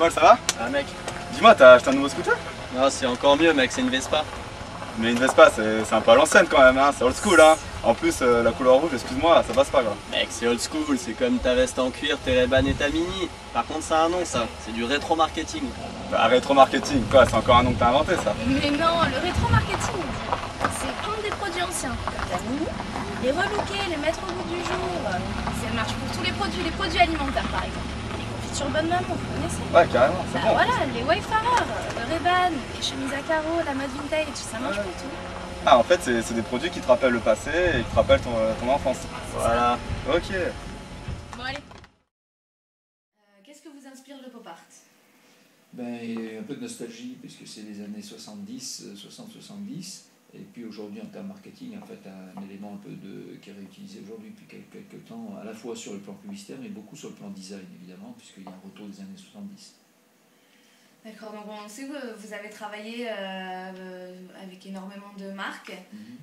Paul, ça va? Ah mec. Dis-moi, t'as acheté un nouveau scooter? Non, c'est encore mieux mec, c'est une Vespa. Mais une Vespa, c'est un peu à l'ancienne quand même, hein. C'est old school, hein. En plus, la couleur rouge, excuse-moi, ça passe pas, quoi. Mec, c'est old school, c'est comme ta veste en cuir, tes Ray-Ban et ta Mini. Par contre, ça a un nom, ça. C'est du rétro-marketing. Bah, rétro-marketing, quoi, c'est encore un nom que t'as inventé, ça. Mais non, le rétro-marketing, c'est prendre des produits anciens, comme la Mini, les relooker, les mettre au goût du jour. Ça marche pour tous les produits alimentaires par exemple. Les confitures Bonne Maman, vous connaissez? Ouais, carrément, c'est bon. Voilà, les Wayfarers, le Ray-Ban, les chemises à carreaux, la mode vintage, ça marche pour tout. Ah, en fait, c'est des produits qui te rappellent le passé et qui te rappellent ton enfance. Voilà. Ok. Bon, allez. Qu'est-ce que vous inspire le pop art? Ben, un peu de nostalgie, puisque c'est les années 70, 60-70. Et puis aujourd'hui, en termes marketing, en fait, un élément un peu qui est réutilisé aujourd'hui depuis quelques temps, à la fois sur le plan publicitaire, mais beaucoup sur le plan design, évidemment, puisqu'il y a un retour des années 70. D'accord, donc on sait que vous avez travaillé avec énormément de marques.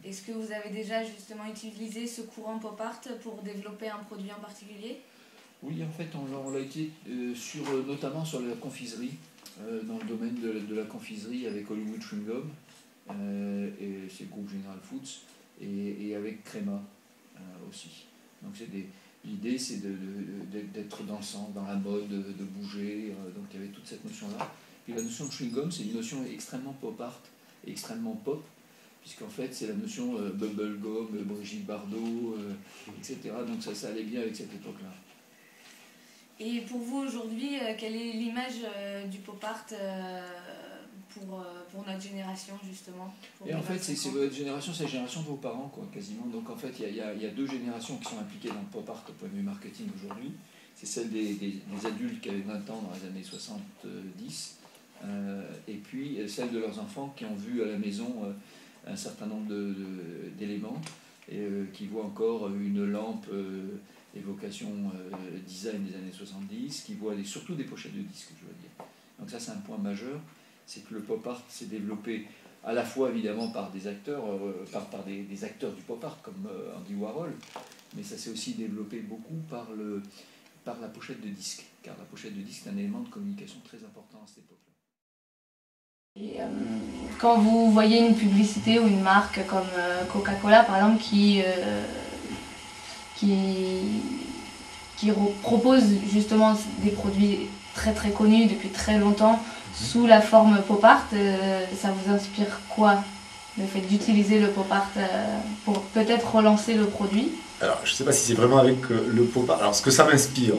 Est-ce que vous avez déjà justement utilisé ce courant pop art pour développer un produit en particulier? Oui, en fait, on l'a été notamment sur la confiserie, dans le domaine de la confiserie avec Hollywood Chewing Gum, et c'est le groupe General Foods, et avec Crema aussi. Donc l'idée c'est d'être dansant, dans la mode, de bouger, donc il y avait toute cette notion-là. Puis la notion de chewing gum, c'est une notion extrêmement pop art, et extrêmement pop, puisqu'en fait c'est la notion bubble gum, Brigitte Bardot, etc. Donc ça allait bien avec cette époque-là. Et pour vous aujourd'hui, quelle est l'image du pop art pour notre génération justement? Et en fait, c'est votre génération, c'est la génération de vos parents, quoi, quasiment. Donc en fait, il y a deux générations qui sont impliquées dans le pop art au point de vue marketing aujourd'hui. C'est celle des adultes qui avaient 20 ans dans les années 70, et puis celle de leurs enfants qui ont vu à la maison un certain nombre d'éléments, et qui voient encore une lampe évocation design des années 70, qui voient surtout des pochettes de disques, je veux dire. Donc ça, c'est un point majeur, c'est que le pop art s'est développé à la fois évidemment par des acteurs, par des acteurs du pop art comme Andy Warhol, mais ça s'est aussi développé beaucoup par la pochette de disque, car la pochette de disque est un élément de communication très important à cette époque-là. Et, quand vous voyez une publicité ou une marque comme Coca-Cola par exemple qui propose justement des produits très très connus depuis très longtemps sous la forme pop art, ça vous inspire quoi, le fait d'utiliser le pop art pour peut-être relancer le produit? Alors, je ne sais pas si c'est vraiment avec le pop art. Alors, ce que ça m'inspire,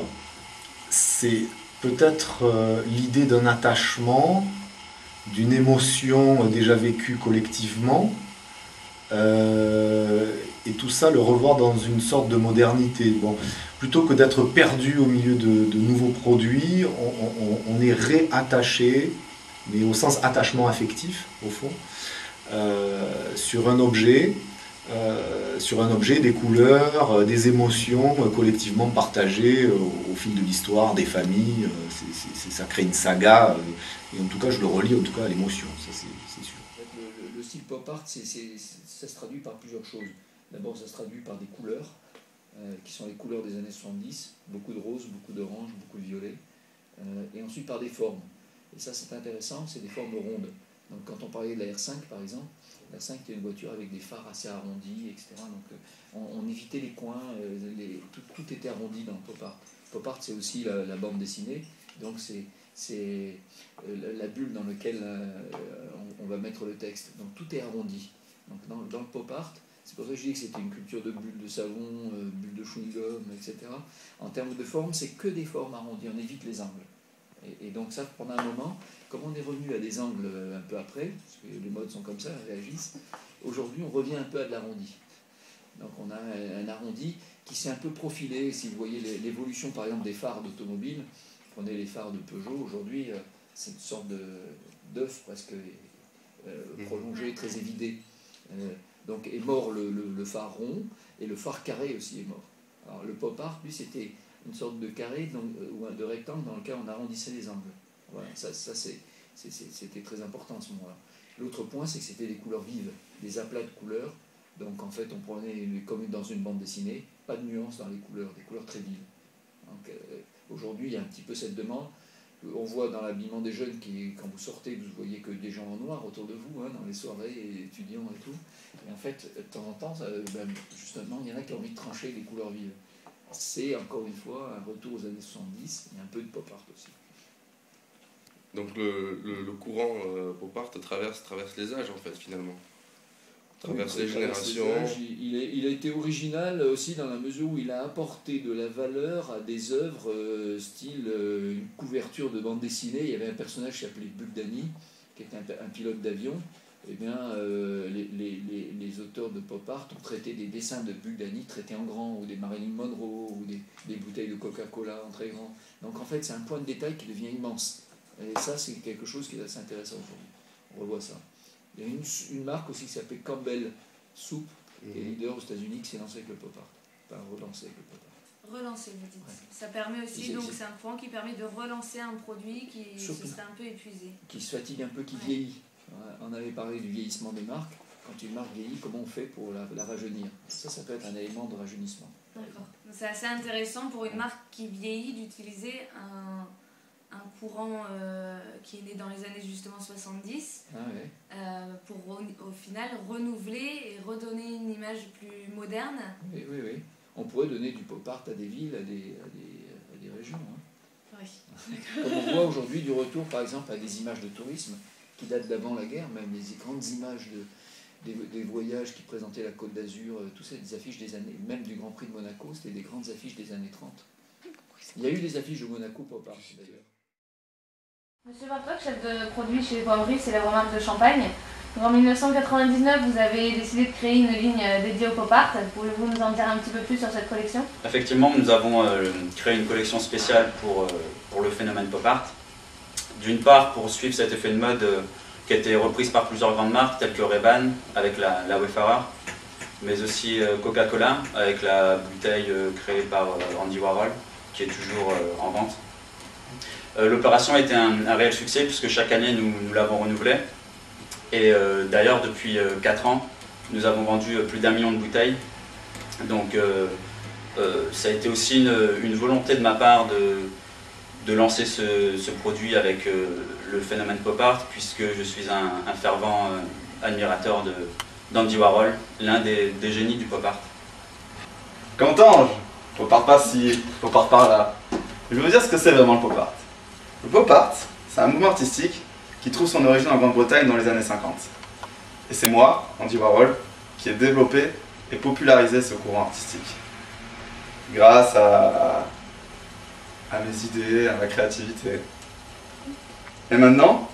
c'est peut-être l'idée d'un attachement, d'une émotion déjà vécue collectivement, et tout ça, le revoir dans une sorte de modernité. Bon, plutôt que d'être perdu au milieu de nouveaux produits, on est réattaché, mais au sens attachement affectif, au fond, sur un objet, des couleurs, des émotions collectivement partagées au fil de l'histoire, des familles. Ça crée une saga, et en tout cas, je le relie en tout cas à l'émotion, ça c'est sûr. Le style pop art, ça se traduit par plusieurs choses. D'abord, ça se traduit par des couleurs, qui sont les couleurs des années 70, beaucoup de rose, beaucoup d'orange, beaucoup de violet, et ensuite par des formes. Et ça, c'est intéressant, c'est des formes rondes. Donc, quand on parlait de la R5, par exemple, la R5 était une voiture avec des phares assez arrondis, etc. Donc, on évitait les coins, tout était arrondi dans le pop art. Pop art, c'est aussi la bande dessinée, donc c'est la bulle dans laquelle on va mettre le texte. Donc, tout est arrondi. Donc, dans le pop art, c'est pour ça que je dis que c'était une culture de bulles de savon, bulles de chewing-gum, etc. En termes de forme, c'est que des formes arrondies, on évite les angles. Et donc ça, pendant un moment, comme on est revenu à des angles un peu après, parce que les modes sont comme ça, elles réagissent, aujourd'hui on revient un peu à de l'arrondi. Donc on a un arrondi qui s'est un peu profilé. Si vous voyez l'évolution par exemple des phares d'automobile, prenez les phares de Peugeot, aujourd'hui c'est une sorte d'œuf presque prolongé, très évidé. Donc est mort le phare rond, et le phare carré aussi est mort. Alors le pop art, lui, c'était une sorte de carré ou de rectangle dans lequel on arrondissait les angles. Voilà, ça c'était très important à ce moment-là. L'autre point, c'est que c'était des couleurs vives, des aplats de couleurs. Donc en fait, on prenait, comme dans une bande dessinée, pas de nuances dans les couleurs, des couleurs très vives. Donc aujourd'hui, il y a un petit peu cette demande. On voit dans l'habillement des jeunes, quand vous sortez, vous voyez que des gens en noir autour de vous, hein, dans les soirées étudiants et tout. Et en fait, de temps en temps, justement, il y en a qui ont envie de trancher les couleurs vives. C'est encore une fois un retour aux années 70 et un peu de pop art aussi. Donc le courant pop art traverse les âges en fait finalement. Traverse les générations. Il a été original aussi dans la mesure où il a apporté de la valeur à des œuvres style une couverture de bande dessinée. Il y avait un personnage qui s'appelait Buck Danny, qui était un pilote d'avion. Eh bien, les auteurs de pop art ont traité des dessins de Buck Danny traités en grand, ou des Marilyn Monroe, ou des bouteilles de Coca-Cola en très grand. Donc en fait, c'est un point de détail qui devient immense. Et ça, c'est quelque chose qui est assez intéressant aujourd'hui. On revoit ça. Il y a une marque aussi qui s'appelle Campbell Soup, qui est leader aux États-Unis, qui s'est lancé avec le pop art. Enfin, relancé avec le pop art. Relancer, vous dites. Ouais. Ça permet aussi, donc c'est un point qui permet de relancer un produit qui se serait un peu épuisé. Qui se fatigue un peu, qui vieillit. On avait parlé du vieillissement des marques. Quand une marque vieillit, comment on fait pour la rajeunir? Ça peut être un élément de rajeunissement. D'accord. C'est assez intéressant pour une marque qui vieillit d'utiliser un courant qui est né dans les années justement 70 pour au final renouveler et redonner une image plus moderne. Oui. On pourrait donner du pop art à des villes, à des régions. Hein. Oui. Comme on voit aujourd'hui du retour par exemple à des images de tourisme qui datent d'avant la guerre, même les grandes images des voyages qui présentaient la Côte d'Azur, tout ça, des affiches des années, même du Grand Prix de Monaco, c'était des grandes affiches des années 30. Il y a eu des affiches de Monaco pop art d'ailleurs. Monsieur Bartok, chef de produit chez Poivry, c'est la remarque de Champagne. En 1999, vous avez décidé de créer une ligne dédiée au pop art. Pouvez-vous nous en dire un petit peu plus sur cette collection? Effectivement, nous avons créé une collection spéciale pour le phénomène pop art. D'une part, pour suivre cet effet de mode qui a été reprise par plusieurs grandes marques telles que Ray-Ban avec la Wayfarer, mais aussi Coca-Cola avec la bouteille créée par Andy Warhol qui est toujours en vente. L'opération a été un réel succès puisque chaque année nous l'avons renouvelée. Et d'ailleurs depuis 4 ans, nous avons vendu plus d'1 million de bouteilles. Donc ça a été aussi une volonté de ma part de lancer ce produit avec le phénomène pop art puisque je suis un fervent admirateur d'Andy Warhol, l'un des génies du pop art. Qu'entends-je? Pop art par-ci, pop art par-là. Je vais vous dire ce que c'est vraiment le pop art. Le pop art, c'est un mouvement artistique qui trouve son origine en Grande-Bretagne dans les années 50. Et c'est moi, Andy Warhol, qui ai développé et popularisé ce courant artistique. Grâce à mes idées, à ma créativité. Et maintenant,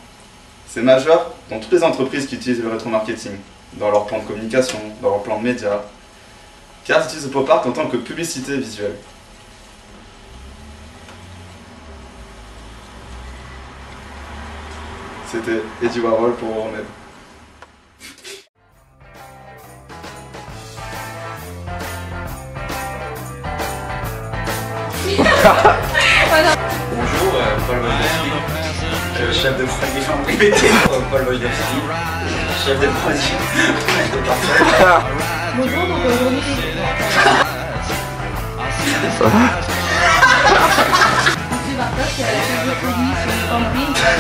c'est majeur dans toutes les entreprises qui utilisent le rétro-marketing, dans leur plan de communication, dans leur plan de médias, car ils utilisent le pop art en tant que publicité visuelle. C'était Andy Warhol pour Remède. Bonjour, Paul Wojnowski, chef de produit en privé. Paul Wojnowski, chef de produit. Bonjour, donc aujourd'hui... Monsieur Bartok, chef de produit chez Poivry, Monsieur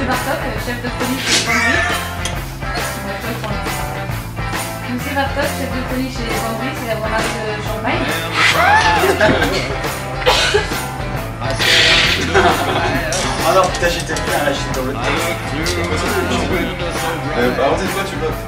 Bartok, chef de produit chez Poivry. Monsieur Bartok, chef de produit chez Poivry, c'est la remarque de Champagne. Ah non, putain, j'étais bien là, j'étais dans le texte. Par contre, c'est quoi tu bloques?